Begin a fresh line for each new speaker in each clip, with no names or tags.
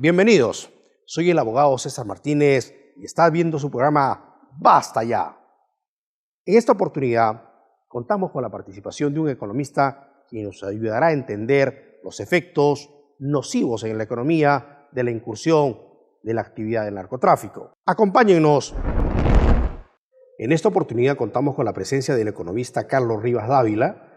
Bienvenidos, soy el abogado César Martínez y está viendo su programa Basta Ya. En esta oportunidad contamos con la participación de un economista quien nos ayudará a entender los efectos nocivos en la economía de la incursión de la actividad del narcotráfico. Acompáñennos. En esta oportunidad contamos con la presencia del economista Carlos Rivas Dávila,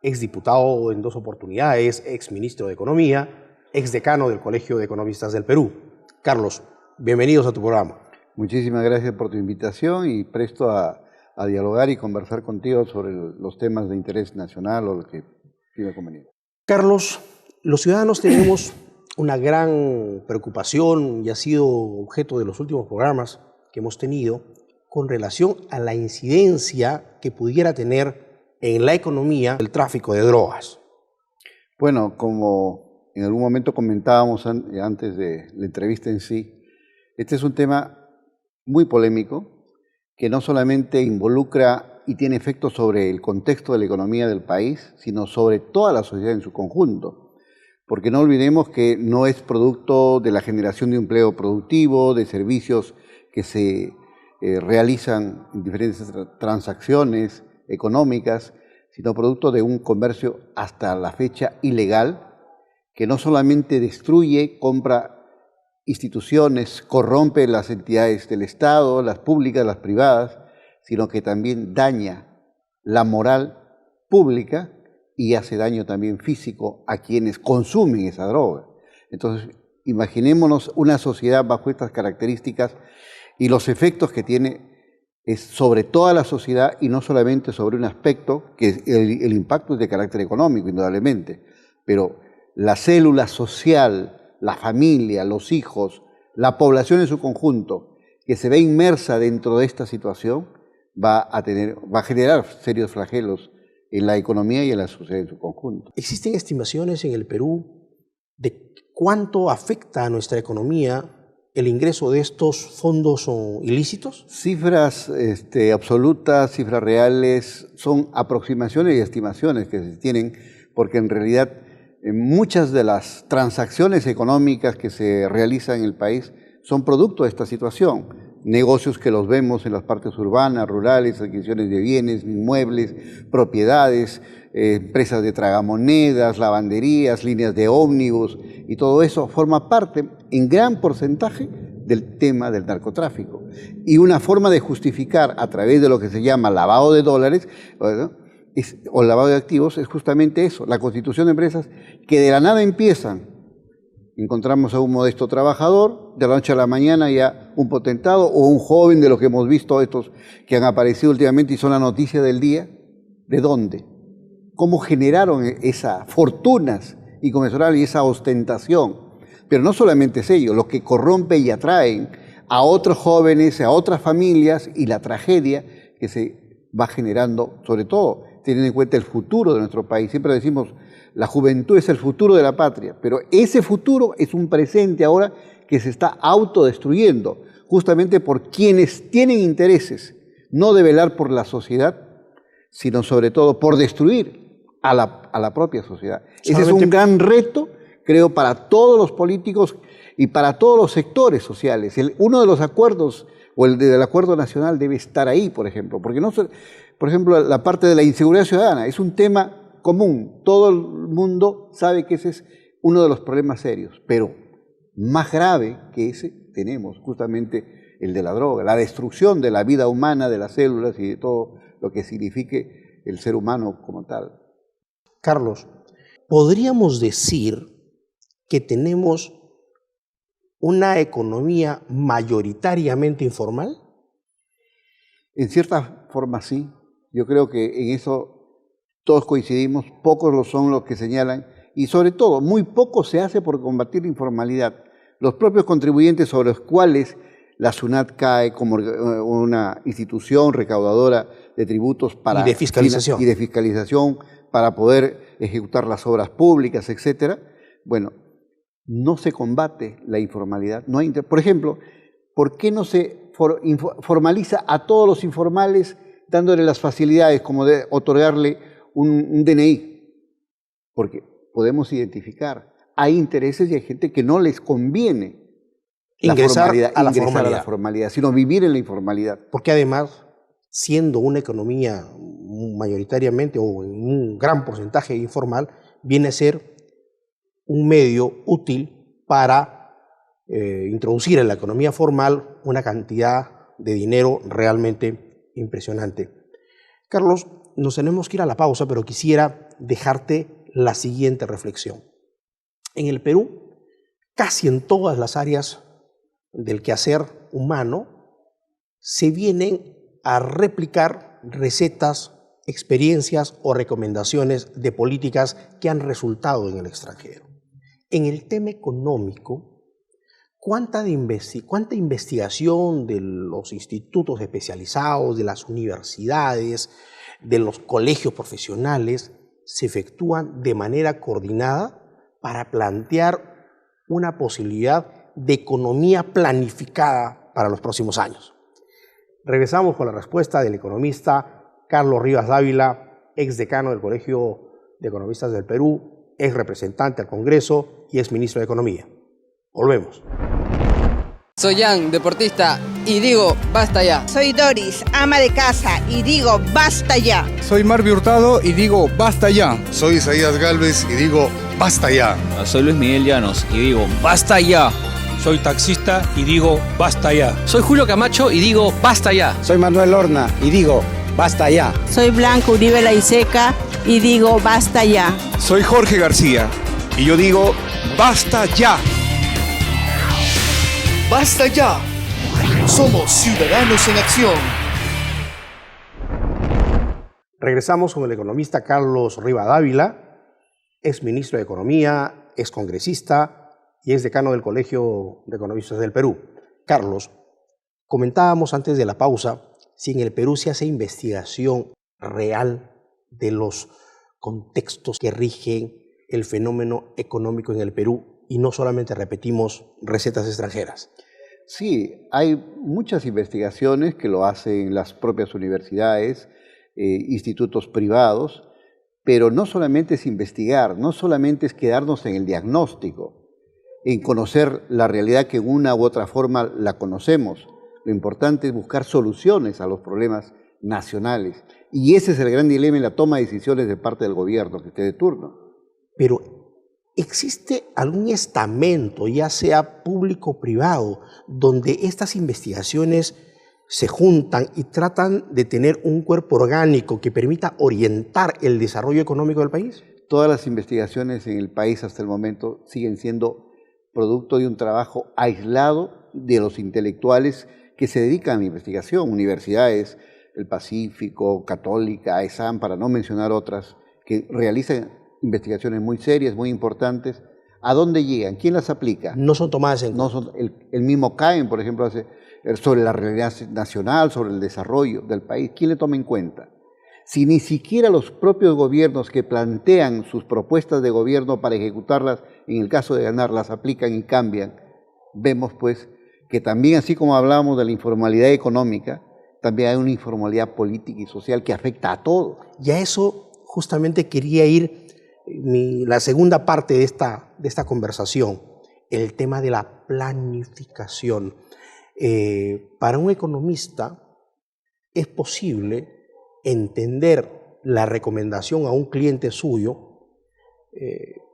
exdiputado en 2 oportunidades, exministro de Economía, exdecano del Colegio de Economistas del Perú. Carlos, bienvenidos a tu programa.
Muchísimas gracias por tu invitación y presto a dialogar y conversar contigo sobre los temas de interés nacional o lo que tiene conveniente.
Carlos, los ciudadanos tenemos una gran preocupación y ha sido objeto de los últimos programas que hemos tenido con relación a la incidencia que pudiera tener en la economía el tráfico de drogas.
Bueno, como en algún momento comentábamos antes de la entrevista en sí, este es un tema muy polémico que no solamente involucra y tiene efectos sobre el contexto de la economía del país, sino sobre toda la sociedad en su conjunto. Porque no olvidemos que no es producto de la generación de empleo productivo, de servicios que se realizan en diferentes transacciones económicas, sino producto de un comercio hasta la fecha ilegal, que no solamente destruye, compra instituciones, corrompe las entidades del Estado, las públicas, las privadas, sino que también daña la moral pública y hace daño también físico a quienes consumen esa droga. Entonces, imaginémonos una sociedad bajo estas características y los efectos que tiene es sobre toda la sociedad y no solamente sobre un aspecto, que el impacto es de carácter económico, indudablemente, pero la célula social, la familia, los hijos, la población en su conjunto, que se ve inmersa dentro de esta situación, va a generar serios flagelos en la economía y en la sociedad en su conjunto.
¿Existen estimaciones en el Perú de cuánto afecta a nuestra economía el ingreso de estos fondos ilícitos?
Cifras absolutas, cifras reales, son aproximaciones y estimaciones que se tienen, porque en realidad muchas de las transacciones económicas que se realizan en el país son producto de esta situación. Negocios que los vemos en las partes urbanas, rurales, adquisiciones de bienes, inmuebles, propiedades, empresas de tragamonedas, lavanderías, líneas de ómnibus, y todo eso forma parte en gran porcentaje del tema del narcotráfico. Y una forma de justificar a través de lo que se llama lavado de dólares, o lavado de activos, es justamente eso, la constitución de empresas que de la nada empiezan. Encontramos a un modesto trabajador, de la noche a la mañana ya un potentado o un joven de los que hemos visto, estos que han aparecido últimamente y son la noticia del día. ¿De dónde? ¿Cómo generaron esas fortunas inconmensurables y esa ostentación? Pero no solamente es ello, lo que corrompe y atraen a otros jóvenes, a otras familias y la tragedia que se va generando, sobre todo teniendo en cuenta el futuro de nuestro país. Siempre decimos, la juventud es el futuro de la patria, pero ese futuro es un presente ahora que se está autodestruyendo, justamente por quienes tienen intereses, no de velar por la sociedad, sino sobre todo por destruir a la propia sociedad. Ese es un gran reto, creo, para todos los políticos y para todos los sectores sociales. Uno de los acuerdos, o el del acuerdo nacional, debe estar ahí, por ejemplo, porque no, por ejemplo, la parte de la inseguridad ciudadana es un tema común, todo el mundo sabe que ese es uno de los problemas serios, pero más grave que ese tenemos justamente el de la droga, la destrucción de la vida humana, de las células y de todo lo que signifique el ser humano como tal.
Carlos, ¿podríamos decir que tenemos una economía mayoritariamente informal?
En cierta forma sí, yo creo que en eso todos coincidimos, pocos son los que señalan, y sobre todo, muy poco se hace por combatir la informalidad. Los propios contribuyentes sobre los cuales la SUNAT cae como una institución recaudadora de tributos para
y de fiscalización
para poder ejecutar las obras públicas, etcétera. Bueno, no se combate la informalidad. No hay, por ejemplo, ¿por qué no se formaliza a todos los informales dándole las facilidades como de otorgarle un DNI? Porque podemos identificar hay intereses y hay gente que no les conviene
ingresar a la
formalidad, sino vivir en la informalidad.
Porque además, siendo una economía mayoritariamente o en un gran porcentaje informal, viene a ser un medio útil para introducir en la economía formal una cantidad de dinero realmente impresionante. Carlos, nos tenemos que ir a la pausa, pero quisiera dejarte la siguiente reflexión. En el Perú, casi en todas las áreas del quehacer humano, se vienen a replicar recetas, experiencias o recomendaciones de políticas que han resultado en el extranjero. En el tema económico, ¿cuánta investigación de los institutos especializados, de las universidades, de los colegios profesionales se efectúan de manera coordinada para plantear una posibilidad de economía planificada para los próximos años? Regresamos con la respuesta del economista Carlos Rivas Dávila, ex decano del Colegio de Economistas del Perú, ex representante al Congreso y ex ministro de Economía. Volvemos.
Soy Jan, deportista, y digo, basta ya.
Soy Doris, ama de casa, y digo, basta ya.
Soy Marvi Hurtado y digo, basta ya.
Soy Isaías Galvez y digo, basta ya.
Soy Luis Miguel Llanos y digo, basta ya.
Soy taxista y digo, basta ya.
Soy Julio Camacho y digo, basta ya.
Soy Manuel Horna y digo, basta ya.
Soy Blanca Uribe Laiseca y digo, basta ya.
Soy Jorge García y yo digo, basta ya.
¡Basta ya! Somos Ciudadanos en Acción.
Regresamos con el economista Carlos Rivas Dávila, ex ministro de Economía, ex congresista y ex decano del Colegio de Economistas del Perú. Carlos, comentábamos antes de la pausa si en el Perú se hace investigación real de los contextos que rigen el fenómeno económico en el Perú y no solamente repetimos recetas extranjeras.
Sí, hay muchas investigaciones que lo hacen las propias universidades, institutos privados, pero no solamente es investigar, no solamente es quedarnos en el diagnóstico, en conocer la realidad que en una u otra forma la conocemos. Lo importante es buscar soluciones a los problemas nacionales. Y ese es el gran dilema en la toma de decisiones de parte del gobierno que esté de turno.
Pero ¿existe algún estamento, ya sea público o privado, donde estas investigaciones se juntan y tratan de tener un cuerpo orgánico que permita orientar el desarrollo económico del país?
Todas las investigaciones en el país hasta el momento siguen siendo producto de un trabajo aislado de los intelectuales que se dedican a la investigación, universidades, el Pacífico, Católica, ESAM, para no mencionar otras, que realizan investigaciones muy serias, muy importantes. ¿A dónde llegan? ¿Quién las aplica?
No son tomadas en cuenta.
No son, el mismo CAEN, por ejemplo, hace sobre la realidad nacional, sobre el desarrollo del país. ¿Quién le toma en cuenta? Si ni siquiera los propios gobiernos que plantean sus propuestas de gobierno para ejecutarlas, en el caso de ganar, las aplican y cambian, vemos pues que también, así como hablábamos de la informalidad económica, también hay una informalidad política y social que afecta a todos.
Y a eso justamente quería ir la segunda parte de esta conversación, el tema de la planificación. Para un economista es posible entender la recomendación a un cliente suyo,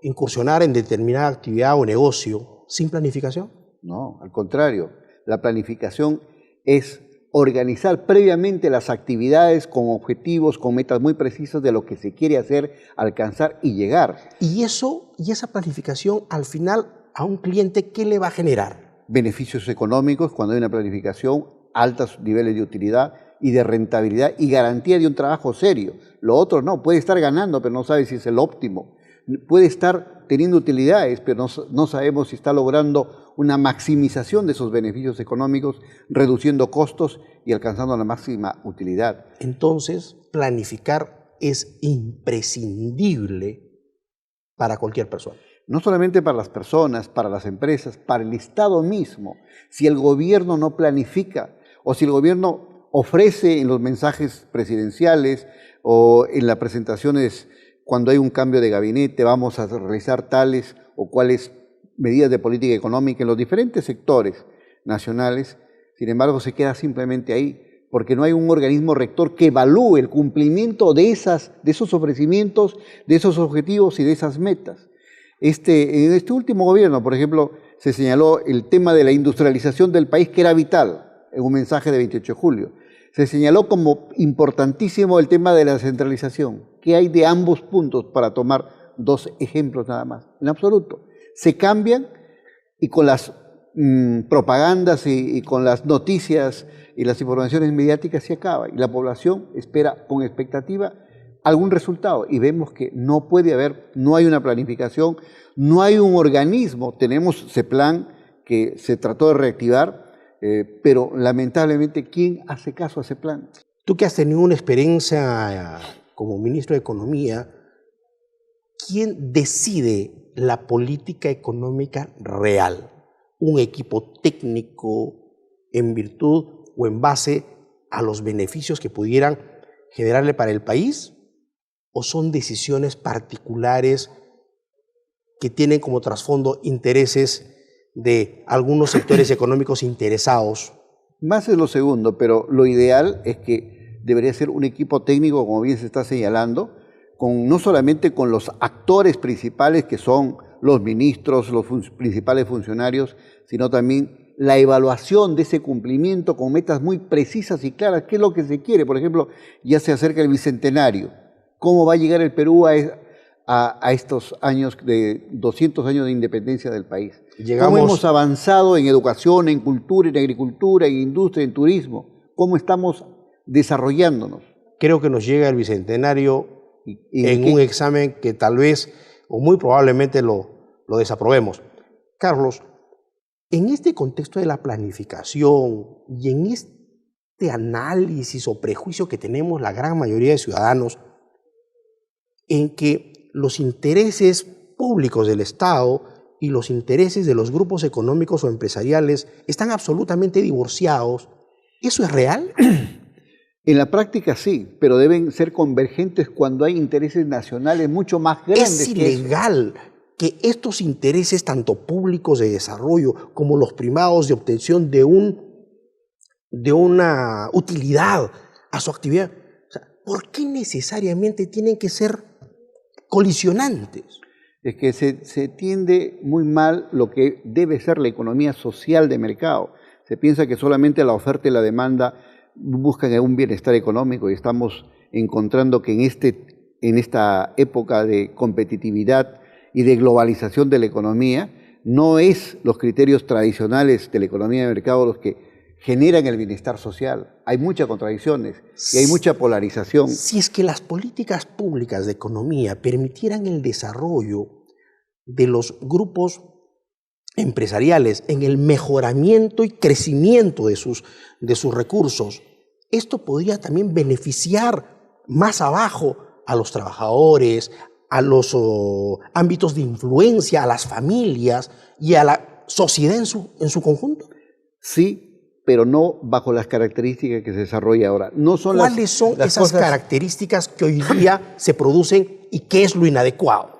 incursionar en determinada actividad o negocio sin planificación.
No, al contrario, la planificación es organizar previamente las actividades con objetivos, con metas muy precisas de lo que se quiere hacer, alcanzar y llegar.
Y esa planificación al final a un cliente, ¿qué le va a generar?
Beneficios económicos cuando hay una planificación, altos niveles de utilidad y de rentabilidad y garantía de un trabajo serio. Lo otro no, puede estar ganando, pero no sabe si es el óptimo. Puede estar teniendo utilidades, pero no sabemos si está logrando una maximización de esos beneficios económicos, reduciendo costos y alcanzando la máxima utilidad.
Entonces, planificar es imprescindible para cualquier persona.
No solamente para las personas, para las empresas, para el Estado mismo. Si el gobierno no planifica o si el gobierno ofrece en los mensajes presidenciales o en las presentaciones cuando hay un cambio de gabinete vamos a realizar tales o cuales medidas de política económica en los diferentes sectores nacionales. Sin embargo, se queda simplemente ahí, porque no hay un organismo rector que evalúe el cumplimiento de esos ofrecimientos, de esos objetivos y de esas metas. En este último gobierno, por ejemplo, se señaló el tema de la industrialización del país, que era vital, en un mensaje de 28 de julio. Se señaló como importantísimo el tema de la descentralización. ¿Qué hay de ambos puntos, para tomar dos ejemplos nada más? En absoluto. Se cambian y con las propagandas y con las noticias y las informaciones mediáticas se acaba. Y la población espera con expectativa algún resultado. Y vemos que no puede haber, no hay una planificación, no hay un organismo. Tenemos ese plan que se trató de reactivar, pero lamentablemente, ¿quién hace caso a ese plan?
Tú que has tenido una experiencia como ministro de Economía, ¿quién decide la política económica real? ¿Un equipo técnico en virtud o en base a los beneficios que pudieran generarle para el país? ¿O son decisiones particulares que tienen como trasfondo intereses de algunos sectores económicos interesados?
Más es lo segundo, pero lo ideal es que debería ser un equipo técnico, como bien se está señalando, no solamente con los actores principales que son los ministros, los principales funcionarios, sino también la evaluación de ese cumplimiento con metas muy precisas y claras. ¿Qué es lo que se quiere? Por ejemplo, ya se acerca el Bicentenario. ¿Cómo va a llegar el Perú a estos años de 200 años de independencia del país? ¿Cómo hemos avanzado en educación, en cultura, en agricultura, en industria, en turismo? ¿Cómo estamos desarrollándonos?
Creo que nos llega el Bicentenario en un examen que tal vez o muy probablemente lo desaprobemos. Carlos, en este contexto de la planificación y en este análisis o prejuicio que tenemos la gran mayoría de ciudadanos, en que los intereses públicos del Estado y los intereses de los grupos económicos o empresariales están absolutamente divorciados, ¿eso es real?
En la práctica sí, pero deben ser convergentes cuando hay intereses nacionales mucho más grandes.
Es ilegal que estos intereses, tanto públicos de desarrollo como los privados de obtención de una utilidad a su actividad, o sea, ¿por qué necesariamente tienen que ser colisionantes?
Es que se tiende muy mal lo que debe ser la economía social de mercado. Se piensa que solamente la oferta y la demanda buscan un bienestar económico, y estamos encontrando que en esta época de competitividad y de globalización de la economía, no es los criterios tradicionales de la economía de mercado los que generan el bienestar social. Hay muchas contradicciones y hay mucha polarización.
Si es que las políticas públicas de economía permitieran el desarrollo de los grupos empresariales en el mejoramiento y crecimiento de sus recursos, esto podría también beneficiar más abajo a los trabajadores, a los ámbitos de influencia, a las familias y a la sociedad en su conjunto.
Sí, pero no bajo las características que se desarrolla ahora.
¿Cuáles son esas características que hoy día se producen y qué es lo inadecuado?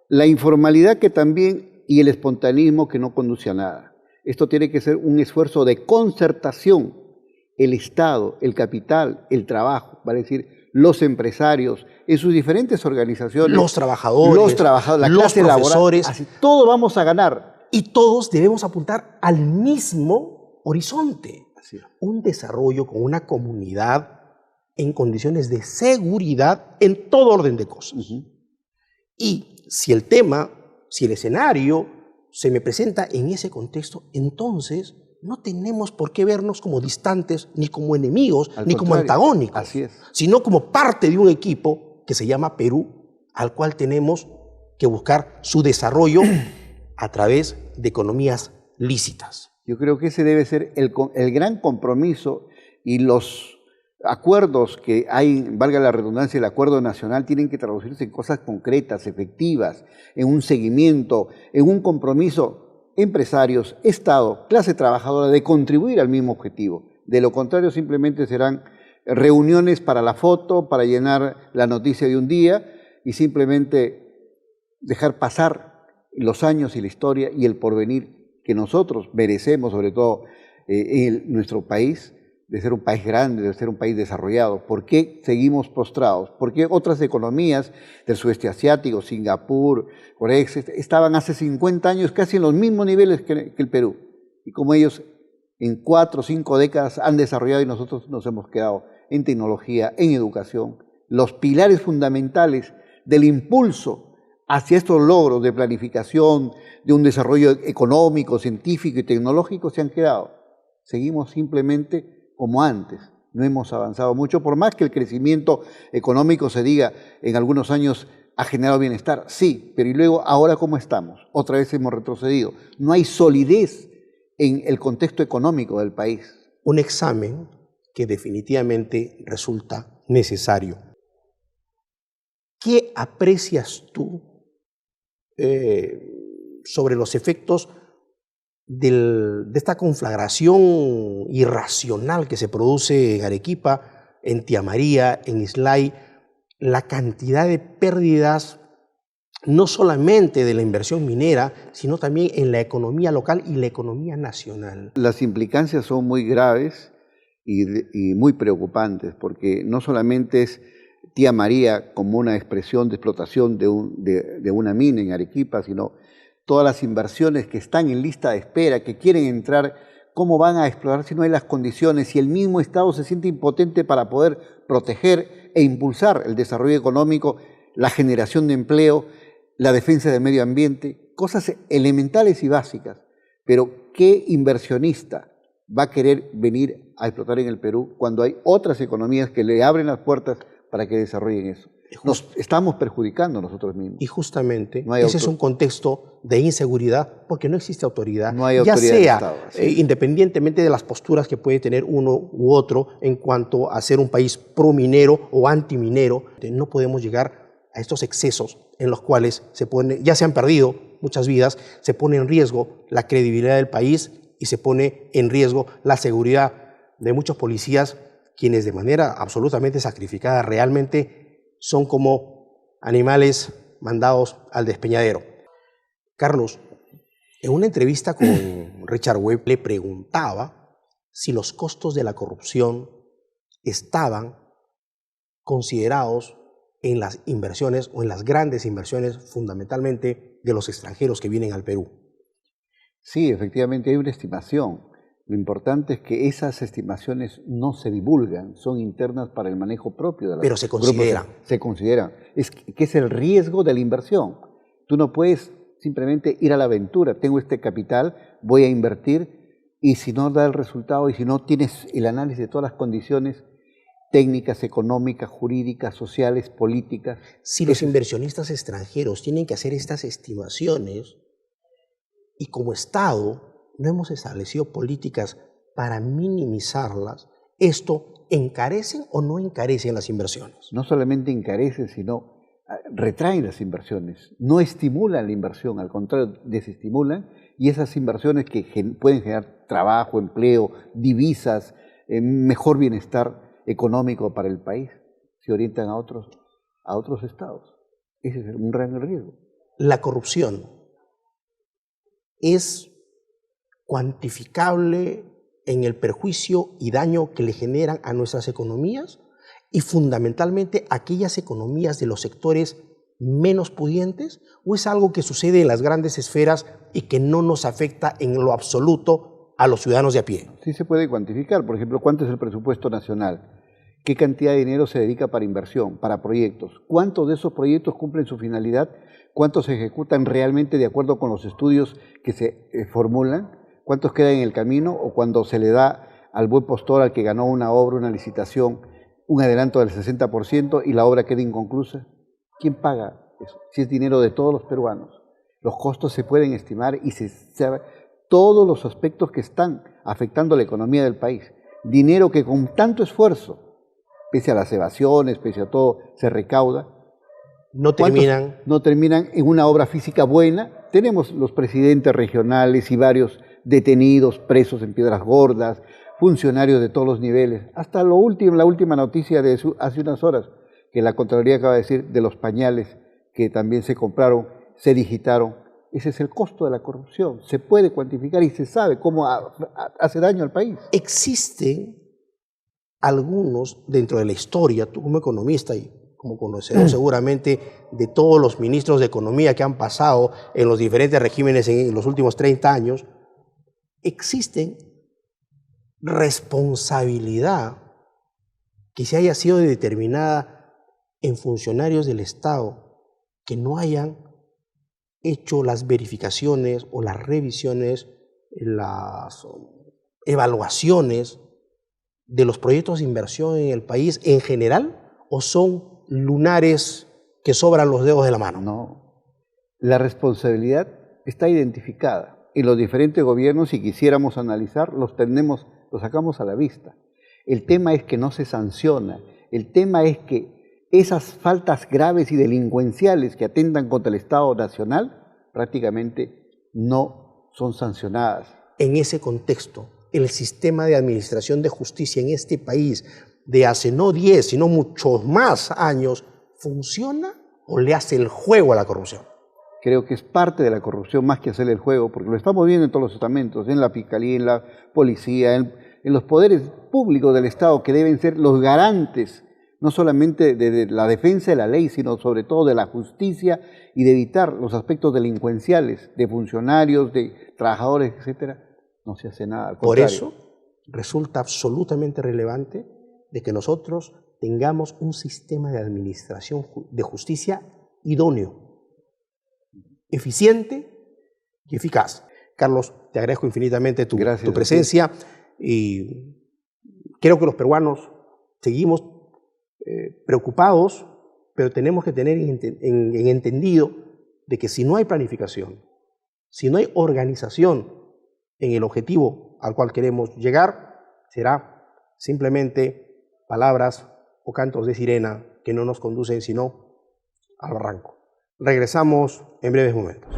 La informalidad que también y el espontaneismo que no conduce a nada. Esto tiene que ser un esfuerzo de concertación. El Estado, el capital, el trabajo, vale decir, los empresarios, en sus diferentes organizazaciones.
Los trabajadores,
la clase
profesores.
Laboral, así, todos vamos a ganar.
Y todos debemos apuntar al mismo horizonte. Un desarrollo con una comunidad en condiciones de seguridad en todo orden de cosas. Y si el escenario se me presenta en ese contexto, entonces no tenemos por qué vernos como distantes, ni como enemigos, ni como antagónicos, sino como parte de un equipo que se llama Perú, al cual tenemos que buscar su desarrollo a través de economías lícitas.
Yo creo que ese debe ser el gran compromiso, y los acuerdos que hay, valga la redundancia, el acuerdo nacional, tienen que traducirse en cosas concretas, efectivas, en un seguimiento, en un compromiso empresarios, Estado, clase trabajadora, de contribuir al mismo objetivo. De lo contrario, simplemente serán reuniones para la foto, para llenar la noticia de un día, y simplemente dejar pasar los años y la historia y el porvenir que nosotros merecemos, sobre todo en nuestro país, de ser un país grande, de ser un país desarrollado. ¿Por qué seguimos postrados? ¿Por qué otras economías del sudeste asiático, Singapur, Corea, estaban hace 50 años casi en los mismos niveles que el Perú? Y como ellos en 4 o 5 décadas han desarrollado y nosotros nos hemos quedado en tecnología, en educación. Los pilares fundamentales del impulso hacia estos logros de planificación, de un desarrollo económico, científico y tecnológico se han quedado. Seguimos simplemente como antes, no hemos avanzado mucho, por más que el crecimiento económico se diga en algunos años ha generado bienestar, sí, pero y luego ahora ¿cómo estamos? Otra vez hemos retrocedido. No hay solidez en el contexto económico del país.
Un examen que definitivamente resulta necesario. ¿Qué aprecias tú sobre los efectos de esta conflagración irracional que se produce en Arequipa, en Tía María, en Islay, la cantidad de pérdidas no solamente de la inversión minera, sino también en la economía local y la economía nacional?
Las implicancias son muy graves y muy preocupantes, porque no solamente es Tía María como una expresión de explotación de una mina en Arequipa, sino todas las inversiones que están en lista de espera, que quieren entrar, ¿cómo van a explorar si no hay las condiciones? Si el mismo Estado se siente impotente para poder proteger e impulsar el desarrollo económico, la generación de empleo, la defensa del medio ambiente, cosas elementales y básicas. Pero ¿qué inversionista va a querer venir a explotar en el Perú cuando hay otras economías que le abren las puertas para que desarrollen eso? Nos estamos perjudicando nosotros mismos.
Y justamente ese es un contexto de inseguridad porque no existe autoridad,
no hay autoridad,
ya sea
Estado, sí.
Independientemente de las posturas que puede tener uno u otro en cuanto a ser un país pro-minero o anti-minero. No podemos llegar a estos excesos en los cuales ya se han perdido muchas vidas, se pone en riesgo la credibilidad del país y se pone en riesgo la seguridad de muchos policías, quienes de manera absolutamente sacrificada realmente son como animales mandados al despeñadero. Carlos, en una entrevista con Richard Webb le preguntaba si los costos de la corrupción estaban considerados en las inversiones o en las grandes inversiones fundamentalmente de los extranjeros que vienen al Perú.
Sí, efectivamente hay una estimación. Lo importante es que esas estimaciones no se divulgan, son internas para el manejo propio de las
Pero se consideran.
Se consideran. Que es el riesgo de la inversión. Tú no puedes simplemente ir a la aventura. Tengo este capital, voy a invertir, y si no da el resultado, y si no tienes el análisis de todas las condiciones técnicas, económicas, jurídicas, sociales, políticas.
Si los inversionistas extranjeros tienen que hacer estas estimaciones, y como Estado no hemos establecido políticas para minimizarlas, ¿esto encarece o no encarece las inversiones?
No solamente encarece, sino retraen las inversiones, no estimulan la inversión, al contrario, desestimulan, y esas inversiones que pueden generar trabajo, empleo, divisas, mejor bienestar económico para el país, se orientan a otros estados. Ese es un gran riesgo.
La corrupción es cuantificable en el perjuicio y daño que le generan a nuestras economías y fundamentalmente a aquellas economías de los sectores menos pudientes, o es algo que sucede en las grandes esferas y que no nos afecta en lo absoluto a los ciudadanos de a pie?
Sí se puede cuantificar. Por ejemplo, ¿cuánto es el presupuesto nacional? ¿Qué cantidad de dinero se dedica para inversión, para proyectos? ¿Cuántos de esos proyectos cumplen su finalidad? ¿Cuántos se ejecutan realmente de acuerdo con los estudios que se formulan? ¿Cuántos quedan en el camino? O cuando se le da al buen postor, al que ganó una obra, una licitación, un adelanto del 60% y la obra queda inconclusa. ¿Quién paga eso? Si es dinero de todos los peruanos. Los costos se pueden estimar y se sabe todos los aspectos que están afectando la economía del país. Dinero que con tanto esfuerzo, pese a las evasiones, pese a todo, se recauda. No terminan en una obra física buena. Tenemos los presidentes regionales y varios detenidos, presos en Piedras Gordas, funcionarios de todos los niveles. Hasta la última noticia de hace unas horas, que la Contraloría acaba de decir de los pañales que también se compraron, se digitaron. Ese es el costo de la corrupción. Se puede cuantificar y se sabe cómo hace daño al país.
Existen algunos dentro de la historia, tú como economista y como conocedor seguramente de todos los ministros de economía que han pasado en los diferentes regímenes en los últimos 30 años, existen responsabilidad que se haya sido determinada en funcionarios del Estado que no hayan hecho las verificaciones o las revisiones, las evaluaciones de los proyectos de inversión en el país en general, o son lunares que sobran los dedos de la mano?
No, la responsabilidad está identificada en los diferentes gobiernos y quisiéramos analizar, los sacamos a la vista. El tema es que no se sanciona, el tema es que esas faltas graves y delincuenciales que atentan contra el Estado Nacional prácticamente no son sancionadas.
En ese contexto, el sistema de administración de justicia en este país de hace no 10, sino muchos más años, ¿funciona o le hace el juego a la corrupción?
Creo que es parte de la corrupción más que hacerle el juego, porque lo estamos viendo en todos los estamentos, en la Fiscalía, en la Policía, en los poderes públicos del Estado, que deben ser los garantes, no solamente de la defensa de la ley, sino sobre todo de la justicia y de evitar los aspectos delincuenciales de funcionarios, de trabajadores, etcétera. No se hace nada. Al
Por
contrario.
eso resulta absolutamente relevante de que nosotros tengamos un sistema de administración de justicia idóneo, eficiente y eficaz. Carlos, te agradezco infinitamente tu presencia y creo que los peruanos seguimos preocupados, pero tenemos que tener en entendido de que si no hay planificación, si no hay organización en el objetivo al cual queremos llegar, será simplemente palabras o cantos de sirena que no nos conducen sino al barranco. Regresamos en breves momentos.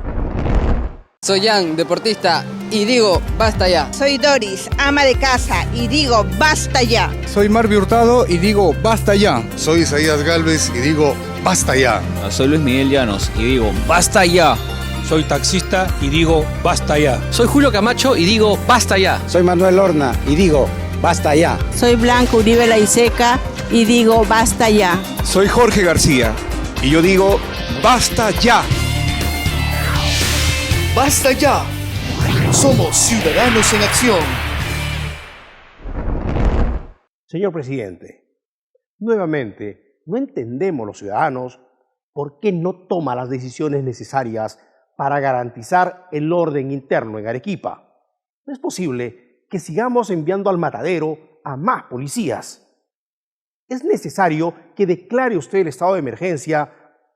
Soy Jan, deportista, y digo, basta ya.
Soy Doris, ama de casa, y digo, basta ya.
Soy Marvi Hurtado y digo, basta ya.
Soy Isaías Galvez y digo, basta ya.
Soy Luis Miguel Llanos y digo, basta ya.
Soy taxista y digo, basta ya.
Soy Julio Camacho y digo, basta ya.
Soy Manuel Horna y digo, basta ya.
Soy Blanca Uribe Laiseca y digo, basta ya.
Soy Jorge García y yo digo, basta ya.
¡Basta ya! Somos Ciudadanos en Acción.
Señor presidente, nuevamente, no entendemos los ciudadanos por qué no toma las decisiones necesarias para garantizar el orden interno en Arequipa. No es posible que sigamos enviando al matadero a más policías. Es necesario que declare usted el estado de emergencia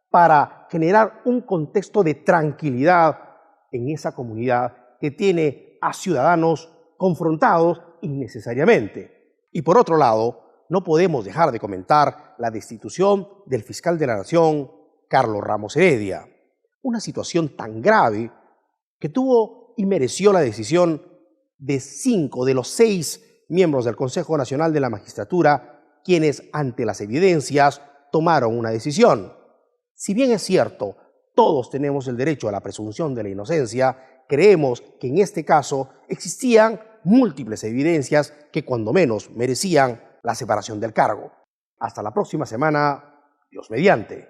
para generar un contexto de tranquilidad en esa comunidad que tiene a ciudadanos confrontados innecesariamente. Y por otro lado, no podemos dejar de comentar la destitución del fiscal de la Nación, Carlos Ramos Heredia. Una situación tan grave que tuvo y mereció la decisión de 5 de los 6 miembros del Consejo Nacional de la Magistratura, quienes ante las evidencias tomaron una decisión. Si bien es cierto, todos tenemos el derecho a la presunción de la inocencia, creemos que en este caso existían múltiples evidencias que cuando menos merecían la separación del cargo. Hasta la próxima semana, Dios mediante.